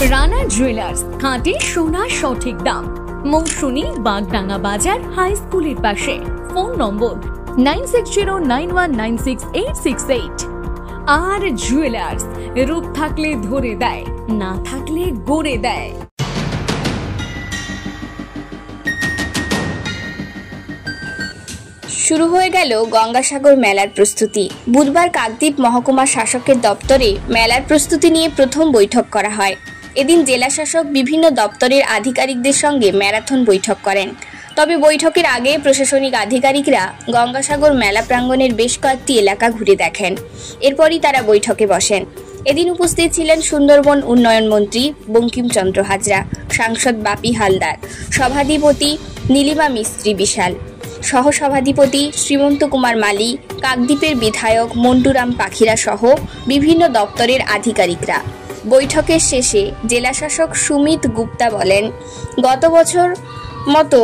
Rana jewellers, খাঁটি সোনা সঠিক দাম। মৌসুমী, বাগডাঙ্গা বাজার, হাই স্কুলের পাশে। ফোন নম্বর 9609196868। আর জুয়েলার্স, রূপ থাকলে ধরে দেয়, না থাকলে গড়ে দেয়। শুরু হয়ে গেল গঙ্গাসাগর মেলার প্রস্তুতি। বুধবার কাকদ্বীপ মহকুমা শাসকের দপ্তরে মেলার প্রস্তুতি নিয়ে প্রথম বৈঠক করা হয়। এদিন জেলা শাসক বিভিন্ন দপ্তরের আধিকারিকদের সঙ্গে ম্যারাথন বৈঠক করেন। তবে বৈঠকের আগে প্রশাসনিক আধিকারিকরা গঙ্গাসাগর মেলা প্রাঙ্গণের বেশ কয়েকটি এলাকা ঘুরে দেখেন। এরপরই তারা বৈঠকে বসেন। এদিন উপস্থিত ছিলেন সুন্দরবন উন্নয়ন মন্ত্রী বঙ্কিমচন্দ্র হাজরা, সাংসদ বাপি হালদার, সভাধিপতি নীলিমা মিস্ত্রি বিশাল, সহসভাধিপতি শ্রীমন্ত কুমার মালি, কাকদ্বীপের বিধায়ক মন্টুরাম পাখিরা সহ বিভিন্ন দপ্তরের আধিকারিকরা। বৈঠকের শেষে জেলাশাসক সুমিত গুপ্তা বলেন, গত বছর মতো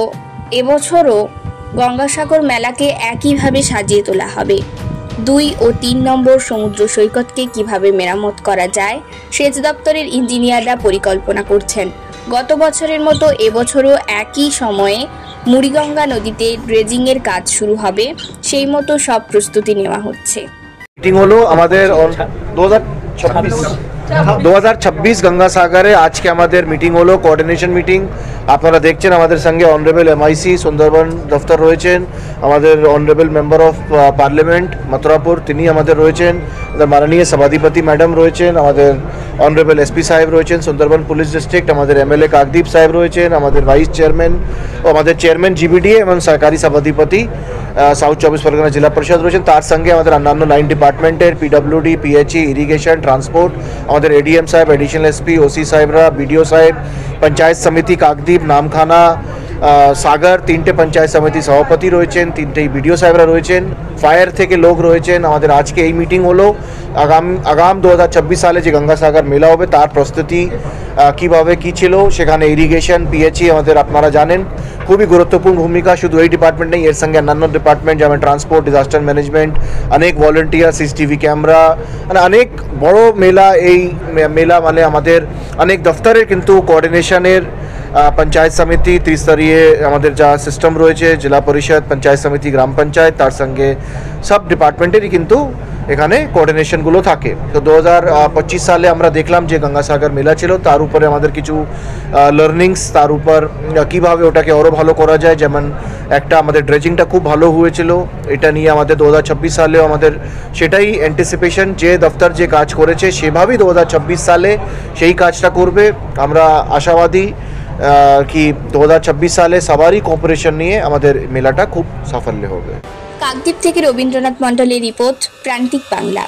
এবছরও গঙ্গাসাগর মেলাকে একইভাবে সাজিয়ে তোলা হবে। 2 ও 3 নম্বর সমুদ্র সৈকতকে কিভাবে মেরামত করা যায় সেচ দপ্তরের ইঞ্জিনিয়াররা পরিকল্পনা করছেন। গত বছরের মতো এবছরও একই সময়ে মুড়িগঙ্গা নদীতে ড্রেজিং এর কাজ শুরু হবে, সেই মতো সব প্রস্তুতি নেওয়া হচ্ছে। মিটিং হলো আমাদের 2026 গঙ্গাসাগরে আজকে আমাদের মিটিং হলো, কোঅর্ডিনেশন মিটিং। আপনারা দেখছেন আমাদের সঙ্গে অনারেবল এমআইসি সুন্দরবন দফতর রয়েছেন, আমাদের honourable member of parliament Mathurapur তিনি আমাদের রয়েছেন, আমাদের মাননীয় সভাধিপতি ম্যাডাম রয়েছেন, আমাদের অনারেবল এসপি সাহেব রয়েছেন সুন্দরবন পুলিশ ডিস্ট্রিক্ট, আমাদের এমএলএ কাকদ্বীপ সাহেব রয়েছেন, আমাদের ভাইস চেয়ারম্যান ও আমাদের চেয়ারম্যান জিবিডিএ এবং সরকারি সভাধিপতি সাউথ 24 পরগনা জেলা পরিষদ রয়েছেন। তার সঙ্গে আমাদের অন্যান্য 9 ডিপার্টমেন্টের পিডব্লিউডি, পিএইচই, ইরিগেশন, ট্রান্সপোর্ট, আমাদের এডিএম সাহেব, এডিশনাল এসপি, ওসি সাহেবরা, বিডিও সাহেব, পঞ্চায়েত সমিতি কাকদ্বীপ, নামখানা, সাগর 3টে পঞ্চায়েত সমিতি সভাপতি রয়েছেন, 3টে বিডিও সাহেবরা রয়েছেন, ফায়ার থেকে লোক রয়েছেন। আমাদের আজকে এই মিটিং হলো আগাম 2026 সালে যে গঙ্গাসাগর মেলা হবে তার প্রস্তুতি কীভাবে কী ছিল। সেখানে ইরিগেশন, পিএইচই আমাদের আপনারা জানেন খুবই গুরুত্বপূর্ণ ভূমিকা, শুধু এই ডিপার্টমেন্ট নেই, এর সঙ্গে অন্যান্য ডিপার্টমেন্ট যেমন ট্রান্সপোর্ট, ডিজাস্টার ম্যানেজমেন্ট, অনেক ভলেন্টিয়ার, সিসিটিভি ক্যামেরা, মানে অনেক বড় মেলা। এই মেলা মানে আমাদের অনেক দফতরের কিন্তু কোঅর্ডিনেশনের পঞ্চায়েত সমিতি ত্রিস্তরীয় আমাদের যা সিস্টেম রয়েছে, জেলা পরিষদ, পঞ্চায়েত সমিতি, গ্রাম পঞ্চায়েত, তার সঙ্গে সব ডিপার্টমেন্টেরই কিন্তু এখানে কোঅর্ডিনেশনগুলো থাকে। তো 2025 সালে আমরা দেখলাম যে গঙ্গাসাগর মেলা ছিল, তার উপরে আমাদের কিছু লার্নিংস, তার উপর কীভাবে ওটাকে আরও ভালো করা যায়। যেমন একটা আমাদের ড্রেজিংটা খুব ভালো হয়েছিল, এটা নিয়ে আমাদের 2026 সালেও আমাদের সেটাই অ্যান্টিসিপেশন, যে দফতর যে কাজ করেছে সেভাবেই 2026 সালে সেই কাজটা করবে। আমরা আশাবাদী কি 2026 সালে সবারই কোঅপারেশন নিয়ে আমাদের মেলাটা খুব সাফল্য হবে। কাকদ্বীপ থেকে রবীন্দ্রনাথ মণ্ডলের রিপোর্ট, প্রান্তিক বাংলা।